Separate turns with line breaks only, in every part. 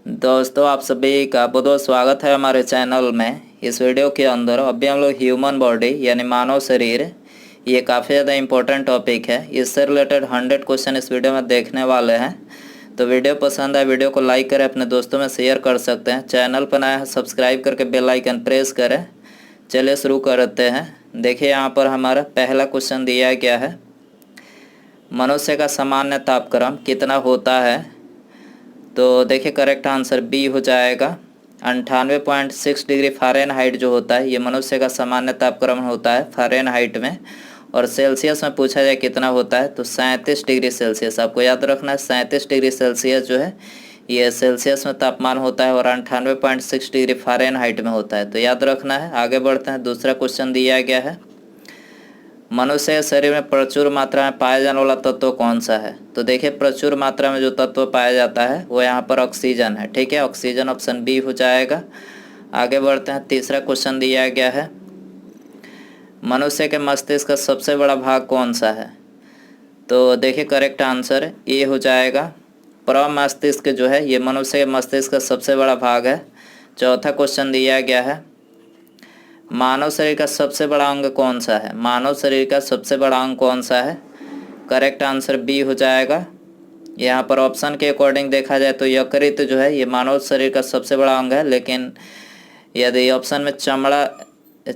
दोस्तों, आप सभी का बहुत बहुत स्वागत है हमारे चैनल में। इस वीडियो के अंदर अभी हम लोग ह्यूमन बॉडी यानी मानव शरीर, ये काफ़ी ज़्यादा इम्पोर्टेंट टॉपिक है। इससे रिलेटेड 100 क्वेश्चन इस वीडियो में देखने वाले हैं। तो वीडियो पसंद आए वीडियो को लाइक करें, अपने दोस्तों में शेयर कर सकते हैं। चैनल पर नया है सब्सक्राइब करके बेल आइकन प्रेस करें। चलिए शुरू करते हैं। देखिए यहाँ पर हमारा पहला क्वेश्चन दिया गया है, मनुष्य का सामान्य तापक्रम कितना होता है। तो देखिए करेक्ट आंसर बी हो जाएगा। 98.6 डिग्री फ़ारेनहाइट जो होता है ये मनुष्य का सामान्य तापक्रम होता है फ़ारेनहाइट में। और सेल्सियस में पूछा जाए कितना होता है तो 37 डिग्री सेल्सियस। आपको याद रखना है 37 डिग्री सेल्सियस जो है ये सेल्सियस में तापमान होता है और 98.6 डिग्री फ़ारेनहाइट में होता है। तो याद रखना है। आगे बढ़ते हैं। दूसरा क्वेश्चन दिया गया है, मनुष्य शरीर में प्रचुर मात्रा में पाया जाने वाला तत्व कौन सा है। तो देखिए प्रचुर मात्रा में जो तत्व पाया जाता है वो यहाँ पर ऑक्सीजन है। ठीक है, ऑक्सीजन ऑप्शन बी हो जाएगा। आगे बढ़ते हैं। तीसरा क्वेश्चन दिया गया है, मनुष्य के मस्तिष्क का सबसे बड़ा भाग कौन सा है। तो देखिए करेक्ट आंसर ए हो जाएगा। प्रमस्तिष्क जो है ये मनुष्य के मस्तिष्क का सबसे बड़ा भाग है। चौथा क्वेश्चन दिया गया है, मानव शरीर का सबसे बड़ा अंग कौन सा है। मानव शरीर का सबसे बड़ा अंग कौन सा है। करेक्ट आंसर बी हो जाएगा। यहाँ पर ऑप्शन के अकॉर्डिंग देखा जाए तो यकृत जो है ये मानव शरीर का सबसे बड़ा अंग है, लेकिन यदि ऑप्शन में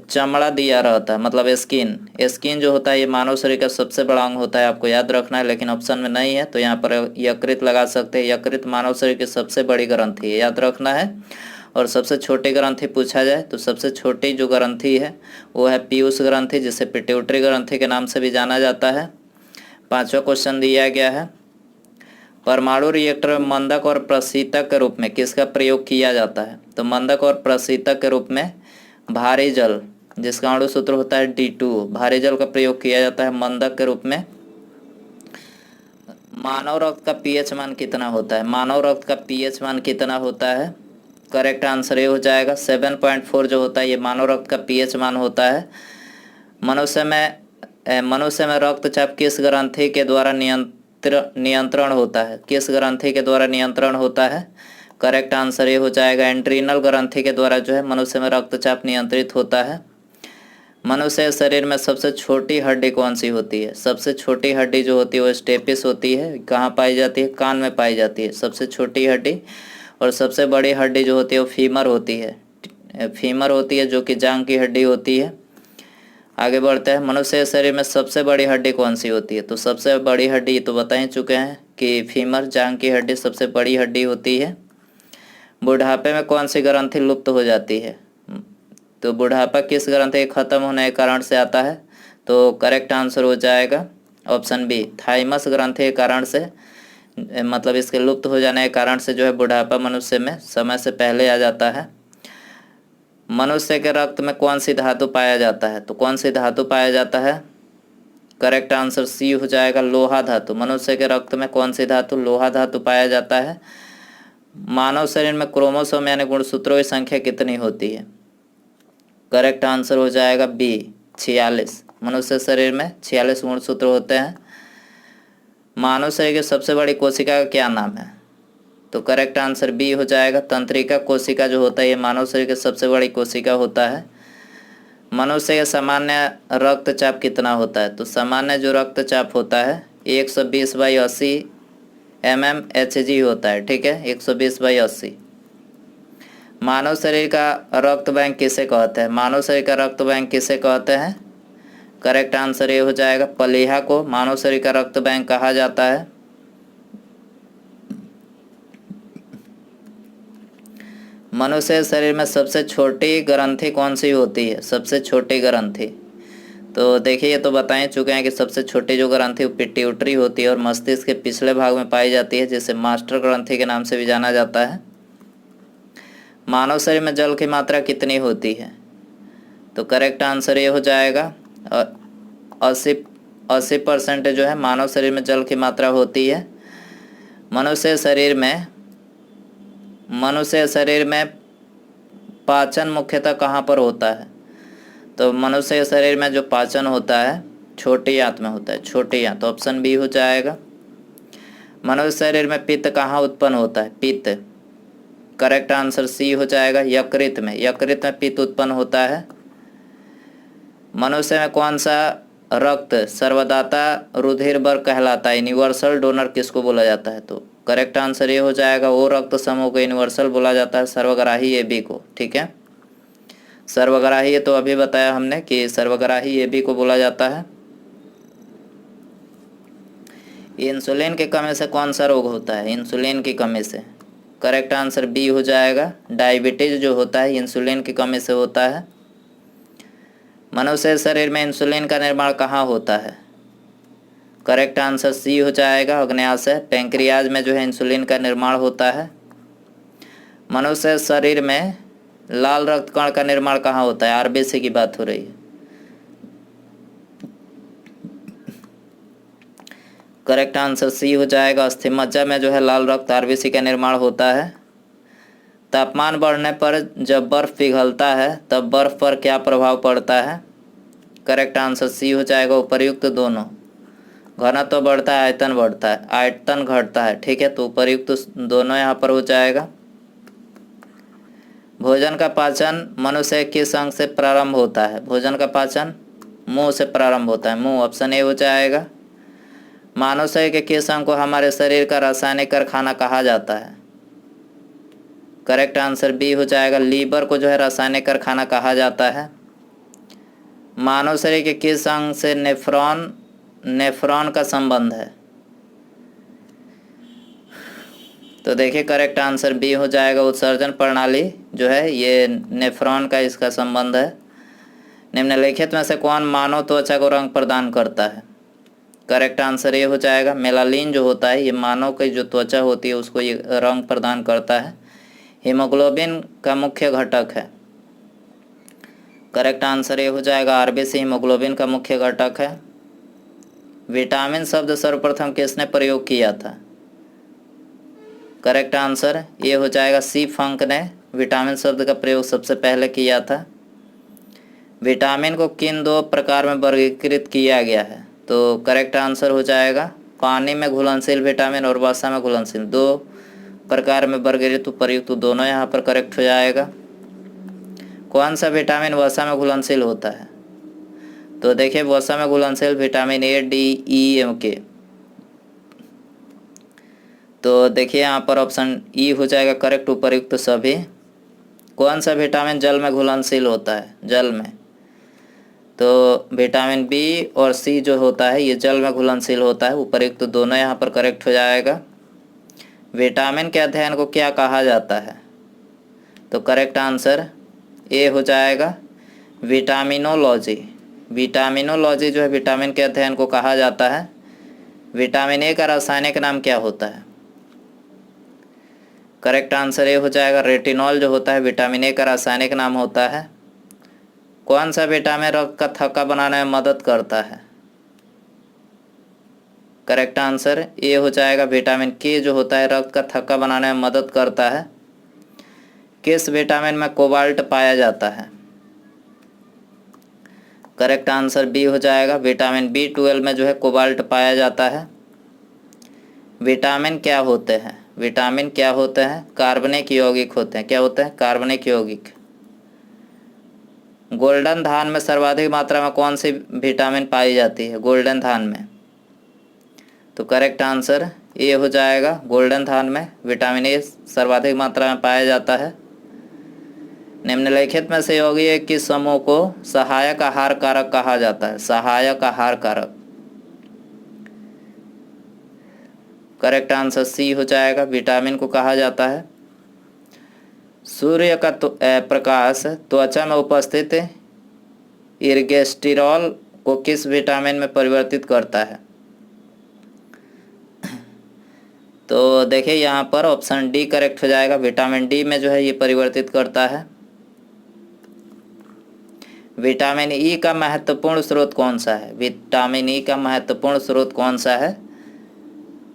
चमड़ा दिया रहता है मतलब स्किन जो होता है ये मानव शरीर का सबसे बड़ा अंग होता है, आपको याद रखना है। लेकिन ऑप्शन में नहीं है तो यहाँ पर यकृत लगा सकते हैं। यकृत मानव शरीर की सबसे बड़ी ग्रंथि है, याद रखना है। और सबसे छोटी ग्रंथि पूछा जाए तो सबसे छोटी जो ग्रंथि है वो है पीयूष ग्रंथि, जिसे पिट्यूटरी ग्रंथि के नाम से भी जाना जाता है। पांचवा क्वेश्चन दिया गया है, परमाणु रिएक्टर में मंदक और प्रशीतक के रूप में किसका प्रयोग किया जाता है। तो मंदक और प्रशीतक के रूप में भारी जल, जिसका अणु सूत्र होता है D2, भारी जल का प्रयोग किया जाता है मंदक के रूप में। मानव रक्त का पीएच मान कितना होता है। मानव रक्त का पीएच मान कितना होता है। करेक्ट आंसर ये हो जाएगा 7.4 जो होता है ये मानव रक्त का पीएच मान होता है। मनुष्य में रक्तचाप किस ग्रंथि के द्वारा नियंत्रण होता है। किस ग्रंथि के द्वारा नियंत्रण होता है। करेक्ट आंसर ये हो जाएगा एंट्रीनल ग्रंथि के द्वारा जो है मनुष्य में रक्तचाप नियंत्रित होता है। मनुष्य शरीर में सबसे छोटी हड्डी कौन सी होती है। सबसे छोटी हड्डी जो होती है वो स्टेपिस होती है। कहाँ पाई जाती है, कान में पाई जाती है सबसे छोटी हड्डी। और सबसे बड़ी हड्डी जो होती है वो फीमर होती है जो कि जांघ की हड्डी होती है। आगे बढ़ते हैं। मनुष्य शरीर में सबसे बड़ी हड्डी कौन सी होती है। तो सबसे बड़ी हड्डी तो बता ही चुके हैं कि फीमर, जांघ की हड्डी सबसे बड़ी हड्डी होती है। बुढ़ापे में कौन सी ग्रंथि लुप्त हो जाती है। तो बुढ़ापा किस ग्रंथि के खत्म होने के कारण से आता है। तो करेक्ट आंसर हो जाएगा ऑप्शन बी, थाइमस ग्रंथि के कारण से, मतलब इसके लुप्त हो जाने के कारण से जो है बुढ़ापा मनुष्य में समय से पहले आ जाता है। मनुष्य के रक्त में कौन सी धातु पाया जाता है। तो कौन सी धातु पाया जाता है। करेक्ट आंसर सी हो जाएगा, लोहा धातु। मनुष्य के रक्त में कौन सी धातु, लोहा धातु पाया जाता है। मानव शरीर में क्रोमोसोम यानी गुणसूत्रों की संख्या कितनी होती है। करेक्ट आंसर हो जाएगा बी, 46। मनुष्य शरीर में 46 गुणसूत्र होते हैं। मानव शरीर की सबसे बड़ी कोशिका का क्या नाम है। तो करेक्ट आंसर बी हो जाएगा, तंत्रिका कोशिका जो होता है ये मानव शरीर की सबसे बड़ी कोशिका होता है। मनुष्य का सामान्य रक्तचाप कितना होता है। तो सामान्य जो रक्तचाप होता है 120/80 mmHg होता है। ठीक है, 120/80। मानव शरीर का रक्त बैंक किसे कहते हैं। मानव शरीर का रक्त बैंक किसे कहते हैं। करेक्ट आंसर ये हो जाएगा, प्लीहा को मानव शरीर का रक्त बैंक कहा जाता है। मनुष्य शरीर में सबसे छोटी ग्रंथि कौन सी होती है। सबसे छोटी ग्रंथि तो देखिए ये तो बता ही चुके हैं कि सबसे छोटी जो ग्रंथि वो पिट्यूटरी होती है और मस्तिष्क के पिछले भाग में पाई जाती है, जिसे मास्टर ग्रंथि के नाम से भी जाना जाता है। मानव शरीर में जल की मात्रा कितनी होती है। तो करेक्ट आंसर ये हो जाएगा 80% जो है मानव शरीर में जल की मात्रा होती है। मनुष्य शरीर में पाचन मुख्यतः कहाँ पर होता है। तो मनुष्य शरीर में जो पाचन होता है छोटी आंत में होता है, छोटी आंत। ऑप्शन बी हो जाएगा। मनुष्य शरीर में पित्त कहाँ उत्पन्न होता है। पित्त करेक्ट आंसर सी हो जाएगा। यकृत में पित्त उत्पन्न होता है। मनुष्य में कौन सा रक्त सर्वदाता रुधिर वर्ग कहलाता है? यूनिवर्सल डोनर किसको बोला जाता है? तो करेक्ट आंसर ये हो जाएगा, वो रक्त समूह को यूनिवर्सल बोला जाता है, सर्वग्राही AB को। ठीक है, सर्वग्राही ये तो अभी बताया हमने कि सर्वग्राही AB को बोला जाता है। इंसुलिन की कमी से कौन सा रोग होता है? इंसुलिन की कमी से करेक्ट आंसर बी हो जाएगा। डायबिटीज जो होता है इंसुलिन की कमी से होता है। मनुष्य शरीर में इंसुलिन का निर्माण कहाँ होता है? करेक्ट आंसर सी हो जाएगा, अग्न्याशय पैंक्रियाज में जो है इंसुलिन का निर्माण होता है। मनुष्य शरीर में लाल रक्त कण का निर्माण कहाँ होता है? RBC की बात हो रही है। करेक्ट आंसर सी हो जाएगा, अस्थिमज्जा में जो है लाल रक्त RBC का निर्माण होता है। तापमान बढ़ने पर जब बर्फ पिघलता है तब बर्फ पर क्या प्रभाव पड़ता है? करेक्ट आंसर सी हो जाएगा, उपर्युक्त दोनों। घनत्व तो बढ़ता है, आयतन बढ़ता है, आयतन घटता है। ठीक है, तो उपर्युक्त दोनों यहाँ पर हो जाएगा। भोजन का पाचन मनुष्य किस अंग से प्रारंभ होता है? भोजन का पाचन मुंह से प्रारंभ होता है, मुंह। ऑप्शन ए हो जाएगा। मानव शरीर के किस अंग को हमारे शरीर का रासायनिक कारखाना कहा जाता है? करेक्ट आंसर बी हो जाएगा, लीवर को जो है रासायनिक कारखाना कहा जाता है। मानव शरीर के किस अंग से नेफ्रॉन का संबंध है? तो देखिए करेक्ट आंसर बी हो जाएगा, उत्सर्जन प्रणाली जो है ये नेफ्रॉन का इसका संबंध है। निम्नलिखित में से कौन मानव त्वचा को रंग प्रदान करता है? करेक्ट आंसर ये हो जाएगा, मेलानिन जो होता है ये मानव की जो त्वचा होती है उसको ये रंग प्रदान करता है। हीमोग्लोबिन का मुख्य घटक है। करेक्ट आंसर ये हो जाएगा, RBC हीमोग्लोबिन का मुख्य घटक है। विटामिन शब्द सर्वप्रथम किसने प्रयोग किया था? करेक्ट आंसर ये हो जाएगा, सी फंक ने विटामिन शब्द का प्रयोग सबसे पहले किया था। विटामिन को किन दो प्रकार में वर्गीकृत किया गया है? तो करेक्ट आंसर हो जाएगा, पानी में घुलनशील विटामिन और वसा में घुलनशील, दो प्रकार में वर्गीकृत। उपर्युक्त दोनों यहाँ पर करेक्ट हो जाएगा। कौन सा विटामिन वसा में घुलनशील होता है? तो देखिए वसा में घुलनशील vitamin A, D, E, K। तो देखिए यहाँ पर ऑप्शन ई हो जाएगा करेक्ट, उपर्युक्त सभी। कौन सा विटामिन जल में घुलनशील होता है? जल में तो विटामिन B और C जो होता है ये जल में घुलनशील होता है। उपर्युक्त दोनों यहाँ पर करेक्ट हो जाएगा। विटामिन के अध्ययन को क्या कहा जाता है? तो करेक्ट आंसर ए हो जाएगा, विटामिनोलॉजी। विटामिनोलॉजी जो है विटामिन के अध्ययन को कहा जाता है। विटामिन ए का रासायनिक नाम क्या होता है? करेक्ट आंसर ए हो जाएगा, रेटिनॉल जो होता है विटामिन ए का रासायनिक नाम होता है। कौन सा विटामिन रक्त का थक्का बनाने में मदद करता है? करेक्ट आंसर ए हो जाएगा, विटामिन के जो होता है रक्त का थक्का बनाने में मदद करता है। किस विटामिन में कोबाल्ट पाया जाता है? करेक्ट आंसर बी हो जाएगा, विटामिन B12 में जो है कोबाल्ट पाया जाता है। विटामिन क्या होते हैं? विटामिन क्या होते हैं? कार्बनिक यौगिक होते हैं। क्या होते हैं? कार्बनिक यौगिक। गोल्डन धान में सर्वाधिक मात्रा में कौन सी विटामिन पाई जाती है? गोल्डन धान में तो करेक्ट आंसर ए हो जाएगा, गोल्डन धान में विटामिन ए सर्वाधिक मात्रा में पाया जाता है। निम्नलिखित में से यौगिक किस समूह को सहायक आहार कारक कहा जाता है? सहायक आहार कारक। करेक्ट आंसर सी हो जाएगा, विटामिन को कहा जाता है। सूर्य का प्रकाश त्वचा में उपस्थित इर्गेस्टिरॉल को किस विटामिन में परिवर्तित करता है? तो देखिए यहाँ पर ऑप्शन डी करेक्ट हो जाएगा, विटामिन डी में जो है ये परिवर्तित करता है। विटामिन ई का महत्वपूर्ण स्रोत कौन सा है? विटामिन ई का महत्वपूर्ण स्रोत कौन सा है?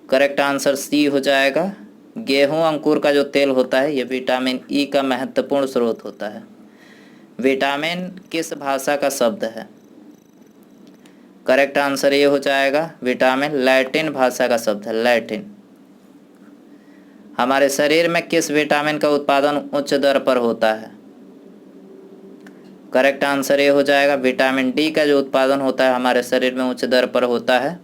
करेक्ट आंसर सी हो जाएगा, गेहूं अंकुर का जो तेल होता है ये विटामिन ई का महत्वपूर्ण स्रोत होता है। विटामिन किस भाषा का शब्द है? करेक्ट आंसर ये हो जाएगा, विटामिन लैटिन भाषा का शब्द है, लैटिन। हमारे शरीर में किस विटामिन का उत्पादन उच्च दर पर होता है? करेक्ट आंसर ये हो जाएगा विटामिन डी का जो उत्पादन होता है हमारे शरीर में उच्च दर पर होता है।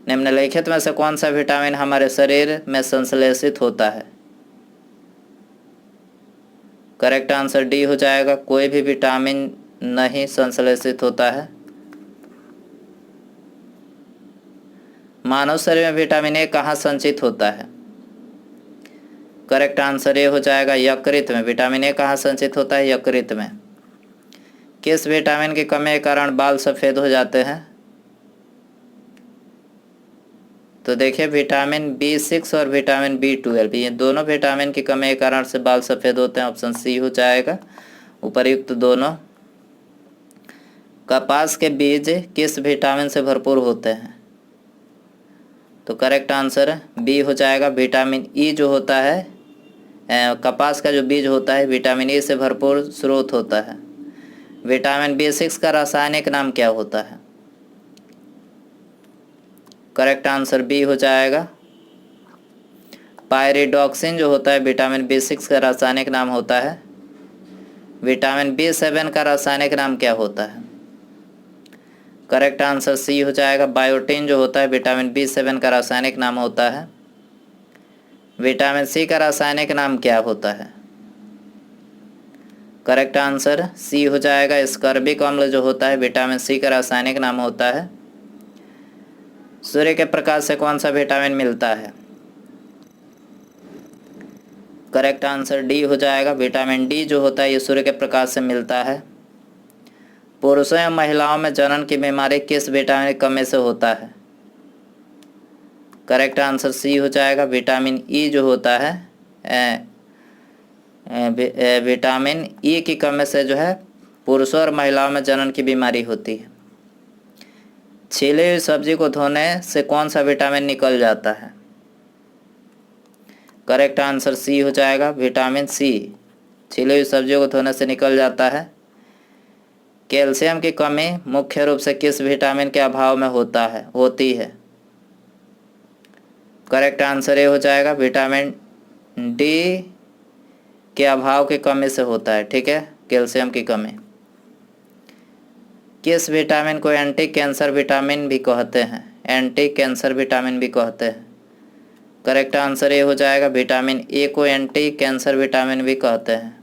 निम्नलिखित में से कौन सा विटामिन हमारे शरीर में संश्लेषित होता है? करेक्ट आंसर डी हो जाएगा, कोई भी विटामिन नहीं संश्लेषित होता है। मानव शरीर में विटामिन ए कहाँ संचित होता है? करेक्ट आंसर ये हो जाएगा यकृत में। विटामिन ए कहाँ संचित होता है? यकृत में। किस विटामिन की कमी के कारण बाल सफ़ेद हो जाते हैं? तो देखिए विटामिन B6 और विटामिन B12 ये दोनों विटामिन की कमी के कारण से बाल सफ़ेद होते हैं। ऑप्शन सी हो जाएगा उपर्युक्त दोनों। कपास के बीज किस विटामिन से भरपूर होते हैं? तो करेक्ट आंसर बी हो जाएगा विटामिन ई जो होता है, कपास का जो बीज होता है विटामिन ई से भरपूर स्रोत होता है। विटामिन B6 का रासायनिक नाम क्या होता है? करेक्ट आंसर बी हो जाएगा पायरिडॉक्सिन जो होता है विटामिन B6 का रासायनिक नाम होता है। विटामिन B7 का रासायनिक नाम क्या होता है? करेक्ट आंसर सी हो जाएगा बायोटिन जो होता है विटामिन B7 का रासायनिक नाम होता है। विटामिन सी का रासायनिक नाम क्या होता है? करेक्ट आंसर सी हो जाएगा स्कर्बिक अम्ल जो होता है विटामिन सी का रासायनिक नाम होता है। सूर्य के प्रकाश से कौन सा विटामिन मिलता है? करेक्ट आंसर डी हो जाएगा विटामिन डी जो होता है ये सूर्य के प्रकाश से मिलता है। पुरुषों या महिलाओं में जनन की बीमारी किस विटामिन की कमी से होता है? करेक्ट आंसर सी हो जाएगा विटामिन ई जो होता है, विटामिन ई की कमी से जो है पुरुषों और महिलाओं में जनन की बीमारी होती है। छीली हुई सब्जी को धोने से कौन सा विटामिन निकल जाता है? करेक्ट आंसर सी हो जाएगा विटामिन सी। छीली हुई सब्जियों को धोने से निकल जाता है। कैल्शियम की कमी मुख्य रूप से किस विटामिन के अभाव में होती है? करेक्ट आंसर ये हो जाएगा विटामिन डी के अभाव की कमी से होता है। ठीक है, कैल्शियम की कमी। किस विटामिन को एंटी कैंसर विटामिन भी कहते हैं? एंटी कैंसर विटामिन भी कहते हैं। करेक्ट आंसर ये हो जाएगा विटामिन ए को एंटी कैंसर विटामिन भी कहते हैं।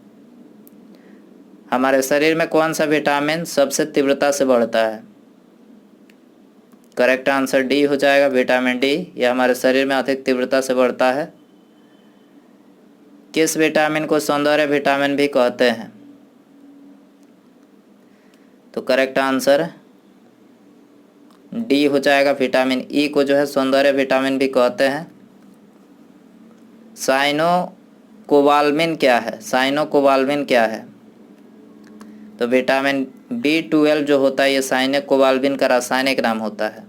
हमारे शरीर में कौन सा विटामिन सबसे तीव्रता से बढ़ता है? करेक्ट आंसर डी हो जाएगा विटामिन डी। यह हमारे शरीर में अधिक तीव्रता से बढ़ता है। किस विटामिन को सौंदर्य विटामिन भी कहते हैं? तो करेक्ट आंसर डी हो जाएगा विटामिन ई को जो है सौंदर्य विटामिन भी कहते हैं। साइनोकोबाल्मिन क्या है? साइनोकोबाल्मिन क्या है? तो विटामिन B12 जो होता है ये साइनोकोबाल्मिन का रासायनिक नाम होता है।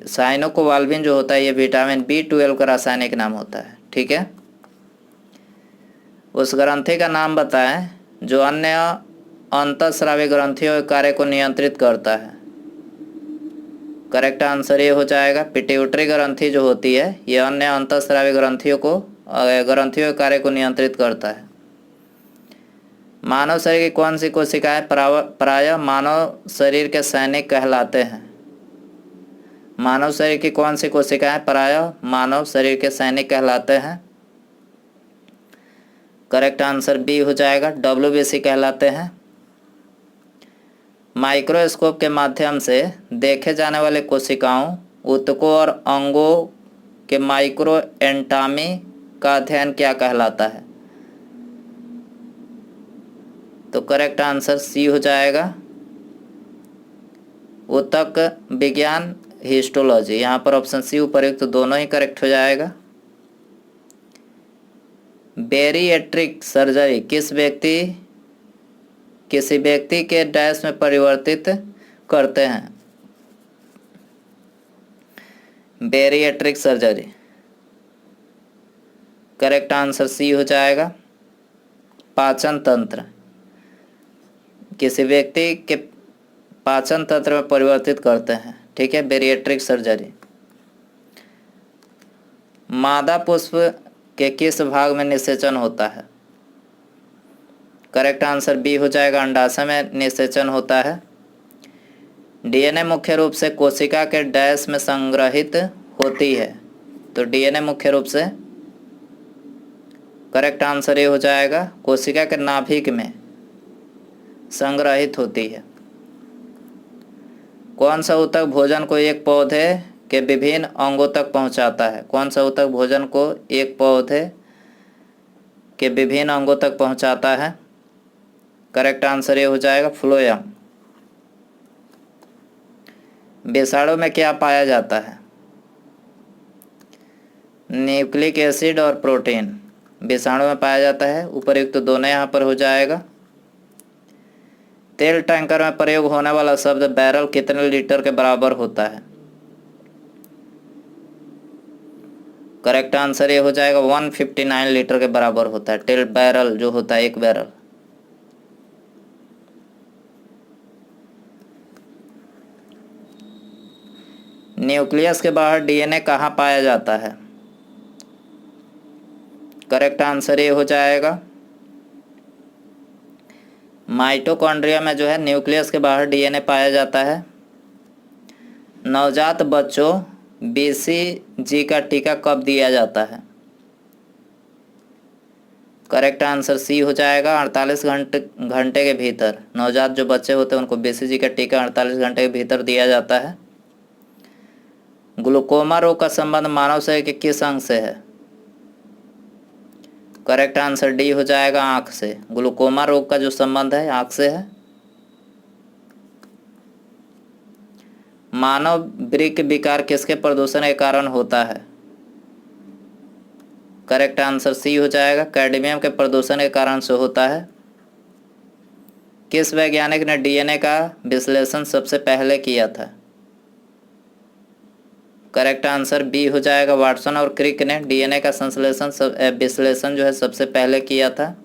साइनोकोबाल्मिन जो होता है ये विटामिन B12 का रासायनिक नाम होता है। ठीक है, उस ग्रंथि का नाम बताएं जो अन्य अंतःस्रावी ग्रंथियों के कार्य को नियंत्रित करता है। करेक्ट आंसर ये हो जाएगा पिट्यूटरी ग्रंथि जो होती है ये अन्य अंतःस्रावी ग्रंथियों के कार्य को नियंत्रित करता है। मानव शरीर की कौन सी कोशिकाएं प्रायः मानव शरीर के सैनिक कहलाते हैं? मानव शरीर की कौन सी कोशिकाएं प्रायः मानव शरीर के सैनिक कहलाते हैं? करेक्ट आंसर बी हो जाएगा WBC कहलाते हैं। माइक्रोस्कोप के माध्यम से देखे जाने वाले कोशिकाओं, ऊतकों और अंगों के माइक्रो एनाटॉमी का अध्ययन क्या कहलाता है? तो करेक्ट आंसर सी हो जाएगा ऊतक विज्ञान हिस्टोलॉजी। यहाँ पर ऑप्शन सी उपर्युक्त दोनों ही करेक्ट हो जाएगा। बेरिएट्रिक सर्जरी किसी व्यक्ति के डैश में परिवर्तित करते हैं? Bariatric surgery. Correct answer C हो जाएगा पाचन तंत्र। किसी व्यक्ति के पाचन तंत्र में परिवर्तित करते हैं। ठीक है, बेरिएट्रिक सर्जरी। मादा पुष्प के किस भाग में निषेचन होता है? करेक्ट आंसर बी हो जाएगा, अंडाशय में निषेचन होता है। डीएनए मुख्य रूप से कोशिका के डैश में संग्रहित होती है, तो डीएनए मुख्य रूप से करेक्ट आंसर ये हो जाएगा, कोशिका के नाभिक में संग्रहित होती है। कौन सा ऊतक भोजन को एक पौधे के विभिन्न अंगों तक पहुंचाता है? कौन सा ऊतक भोजन को एक पौधे के विभिन्न अंगों तक पहुंचाता है? करेक्ट आंसर ये हो जाएगा, फ्लोएम। विषाणु में क्या पाया जाता है? न्यूक्लिक एसिड और प्रोटीन विषाणु में पाया जाता है। उपयुक्त दोनों यहाँ पर हो जाएगा। तेल टैंकर में प्रयोग होने वाला शब्द बैरल कितने लीटर के बराबर होता है? करेक्ट आंसर ये हो जाएगा, 159 लीटर के बराबर होता है। तेल बैरल जो होता है, एक बैरल। न्यूक्लियस के बाहर डीएनए कहाँ पाया जाता है? करेक्ट आंसर ये हो जाएगा, माइटोकॉन्ड्रिया में जो है न्यूक्लियस के बाहर डीएनए पाया जाता है। नवजात बच्चों बीसीजी का टीका कब दिया जाता है? करेक्ट आंसर सी हो जाएगा, 48 घंटे के भीतर। नवजात जो बच्चे होते हैं उनको बीसीजी का टीका 48 घंटे के भीतर दिया जाता है। ग्लूकोमा रोग का संबंध मानव शरीर के किस अंग से है? करेक्ट आंसर डी हो जाएगा, आंख से। ग्लूकोमा रोग का जो संबंध है आंख से है। मानव वृक्क विकार किसके प्रदूषण के कारण होता है? करेक्ट आंसर सी हो जाएगा, कैडमियम के प्रदूषण के कारण से होता है। किस वैज्ञानिक ने डीएनए का विश्लेषण सबसे पहले किया था? करेक्ट आंसर बी हो जाएगा, वाटसन और क्रिक ने डीएनए का विश्लेषण जो है सबसे पहले किया था।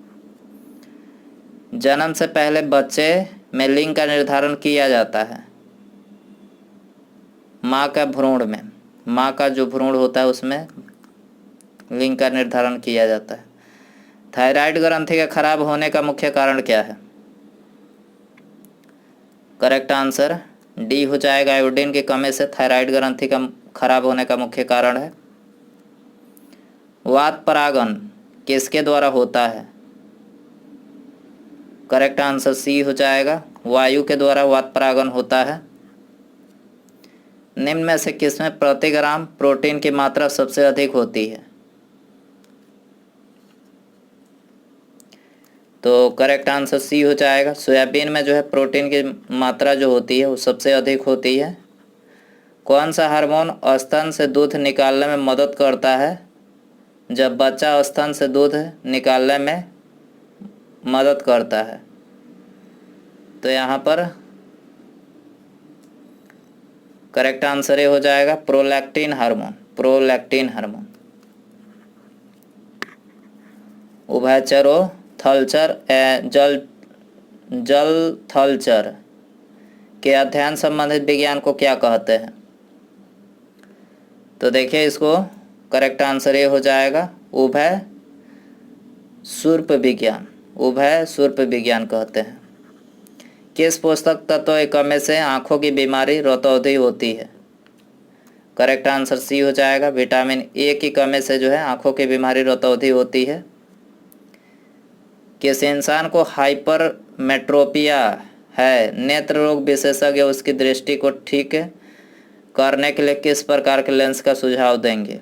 जन्म से पहले बच्चे में लिंग का निर्धारण किया जाता है। माँ का भ्रूण में, माँ का जो भ्रूण होता है उसमें लिंग का निर्धारण किया जाता है। थायराइड ग्रंथि के खराब होने का मुख्य कारण क्या है? करेक्ट आंसर डी हो जाएगा, आयोडीन की कमी से थायराइड ग्रंथि का खराब होने का मुख्य कारण है। वात परागन किसके द्वारा होता है? करेक्ट आंसर सी हो जाएगा, वायु के द्वारा वात परागन होता है। निम्न में से किसमें प्रति ग्राम प्रोटीन की मात्रा सबसे अधिक होती है? तो करेक्ट आंसर सी हो जाएगा, सोयाबीन में जो है प्रोटीन की मात्रा जो होती है वो सबसे अधिक होती है। कौन सा हार्मोन स्तन से दूध निकालने में मदद करता है? जब बच्चा स्तन से दूध निकालने में मदद करता है, तो यहाँ पर करेक्ट आंसर ये हो जाएगा, प्रोलैक्टिन हार्मोन। Prolactin hormone. उभयचरो थलचर जल थलचर के अध्ययन संबंधित विज्ञान को क्या कहते हैं? तो देखिए इसको करेक्ट आंसर ये हो जाएगा, उभय सूर्प विज्ञान। उभय सूर्प विज्ञान कहते हैं। किस पोषक तत्व की कमी से आंखों की बीमारी रतौंधी होती है? करेक्ट आंसर सी हो जाएगा, विटामिन ए की कमी से जो है आंखों की बीमारी रतौंधी होती है। किस इंसान को हाइपरमेट्रोपिया है? नेत्र रोग विशेषज्ञ उसकी दृष्टि को ठीक करने के लिए किस प्रकार के लेंस का सुझाव देंगे?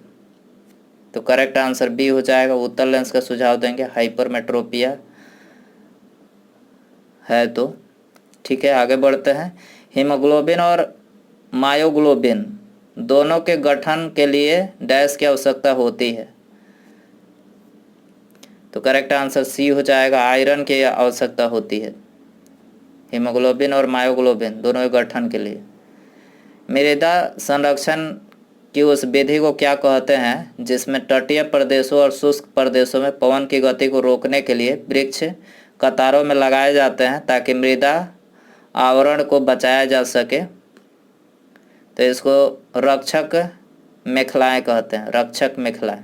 तो करेक्ट आंसर बी हो जाएगा, उत्तल लेंस का सुझाव देंगे। हाइपरमेट्रोपिया है तो ठीक है। आगे बढ़ते हैं। हीमोग्लोबिन और मायोग्लोबिन दोनों के गठन के लिए डैश की आवश्यकता होती है? तो करेक्ट आंसर सी हो जाएगा, आयरन की आवश्यकता होती है हीमोग्लोबिन और मायोग्लोबिन दोनों के गठन के लिए। मृदा संरक्षण की उस विधि को क्या कहते हैं जिसमें तटीय प्रदेशों और शुष्क प्रदेशों में पवन की गति को रोकने के लिए वृक्ष कतारों में लगाए जाते हैं ताकि मृदा आवरण को बचाया जा सके? तो इसको रक्षक मेखलाएं कहते हैं, रक्षक मेखलाएं।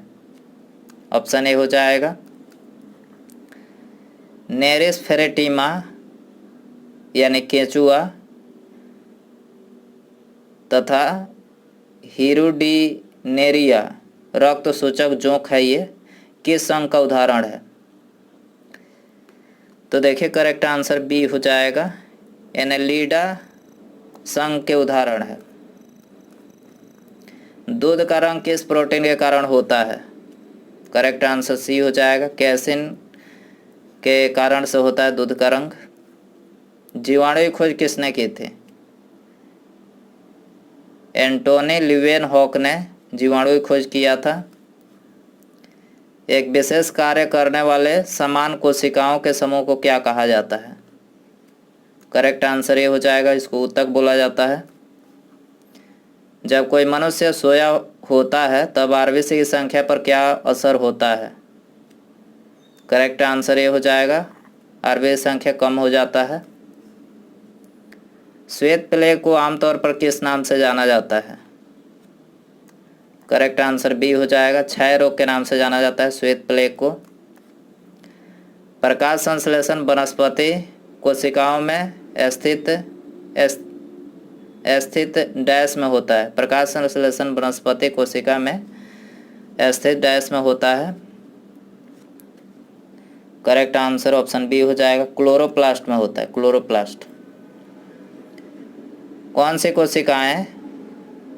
ऑप्शन ए हो जाएगा। नेरिस फेरेटिमा यानी केंचुआ तथा हिरुडिनेरिया रक्त सूचक जोंक है, ये किस संघ का उदाहरण है? तो देखिए करेक्ट आंसर बी हो जाएगा, एनेलिडा संघ के उदाहरण है। दूध का रंग किस प्रोटीन के कारण होता है? करेक्ट आंसर सी हो जाएगा, कैसिन के कारण से होता है दूध का रंग। जीवाणु की खोज किसने की थी? एंटोनी लीवेनहॉक ने जीवाणु की खोज किया था। एक विशेष कार्य करने वाले समान कोशिकाओं के समूह को क्या कहा जाता है? करेक्ट आंसर ये हो जाएगा, इसको ऊतक बोला जाता है। जब कोई मनुष्य सोया होता है तब आरबीसी की संख्या पर क्या असर होता है? करेक्ट आंसर ये हो जाएगा, आरबीसी संख्या कम हो जाता है। श्वेत प्लेग को आमतौर पर किस नाम से जाना जाता है? करेक्ट आंसर बी हो जाएगा, क्षय रोग के नाम से जाना जाता है श्वेत प्लेग को। प्रकाश संश्लेषण वनस्पति कोशिकाओं में स्थित डैश में होता है। प्रकाश संश्लेषण वनस्पति कोशिका में स्थित डैश में होता है। करेक्ट आंसर ऑप्शन बी हो जाएगा, क्लोरोप्लास्ट में होता है, क्लोरोप्लास्ट। कौन सी कोशिकाएं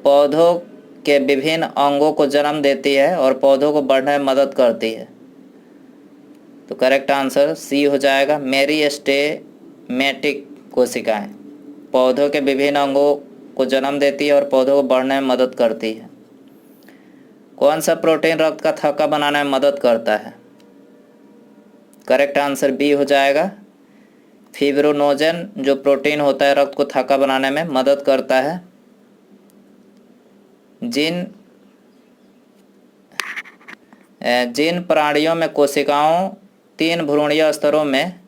पौधों के विभिन्न अंगों को जन्म देती है और पौधों को बढ़ने में मदद करती है? तो करेक्ट आंसर सी हो जाएगा, मेरिस्टेमेटिक कोशिकाएं पौधों के विभिन्न अंगों को जन्म देती है और पौधों को बढ़ने में मदद करती है। कौन सा प्रोटीन रक्त का थक्का बनाने में मदद करता है? करेक्ट आंसर बी हो जाएगा, फिब्रोनोजन जो प्रोटीन होता है रक्त को थक्का बनाने में मदद करता है। जिन प्राणियों में कोशिकाओं 3 भ्रूणीय स्तरों में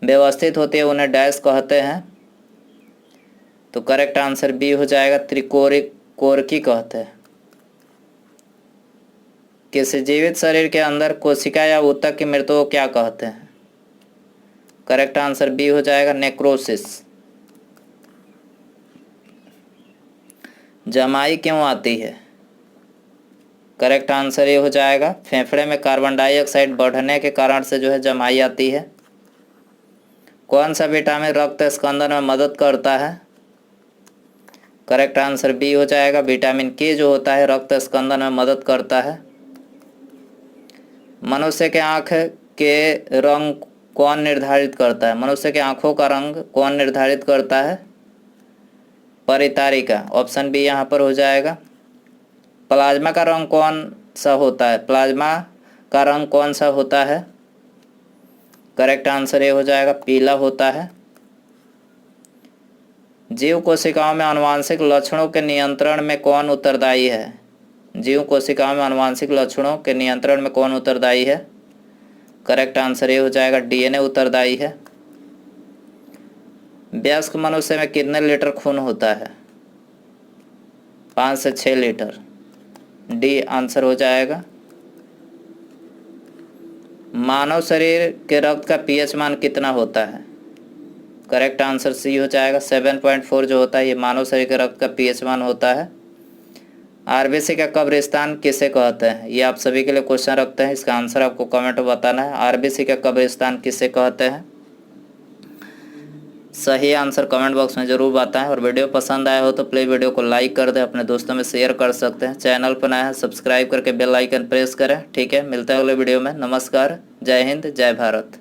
व्यवस्थित होती है उन्हें डैश कहते हैं? तो करेक्ट आंसर बी हो जाएगा, त्रिकोरकी कहते हैं। किसी जीवित शरीर के अंदर कोशिका या ऊतक की मृत्यु को क्या कहते हैं? करेक्ट आंसर बी हो जाएगा, नेक्रोसिस। जमाई क्यों आती है? करेक्ट आंसर ये हो जाएगा, फेफड़े में कार्बन डाइऑक्साइड बढ़ने के कारण से जो है जमाई आती है। कौन सा विटामिन रक्त स्कंदन में मदद करता है? करेक्ट आंसर बी हो जाएगा, विटामिन के जो होता है रक्त स्कंदन में मदद करता है। मनुष्य के आँख के रंग कौन निर्धारित करता है? मनुष्य के आँखों का रंग कौन निर्धारित करता है? परितारिका, ऑप्शन बी यहाँ पर हो जाएगा। प्लाज्मा का रंग कौन सा होता है? प्लाज्मा का रंग कौन सा होता है? करेक्ट आंसर ये हो जाएगा, पीला होता है। जीव कोशिकाओं में आनुवांशिक लक्षणों के नियंत्रण में कौन उत्तरदायी है? जीव कोशिकाओं में आनुवांशिक लक्षणों के नियंत्रण में कौन उत्तरदायी है? करेक्ट आंसर ये हो जाएगा, डीएनए उत्तरदायी है। वयस्क मनुष्य में कितने लीटर खून होता है? 5 से 6 लीटर, डी आंसर हो जाएगा। मानव शरीर के रक्त का पीएच मान कितना होता है? करेक्ट आंसर सी हो जाएगा, 7.4 जो होता है ये मानव शरीर के रक्त का पीएच मान होता है। आरबीसी का कब्रिस्तान किसे कहते हैं? ये आप सभी के लिए क्वेश्चन रखते हैं, इसका आंसर आपको कमेंट में बताना है। आरबीसी का कब्रिस्तान किसे कहते हैं? सही आंसर कमेंट बॉक्स में जरूर बताएं। और वीडियो पसंद आया हो तो प्लीज़ वीडियो को लाइक कर दें, अपने दोस्तों में शेयर कर सकते हैं। चैनल पर नया है सब्सक्राइब करके बेल आइकन प्रेस करें। ठीक है, मिलते हैं अगले वीडियो में। नमस्कार, जय हिंद, जय भारत।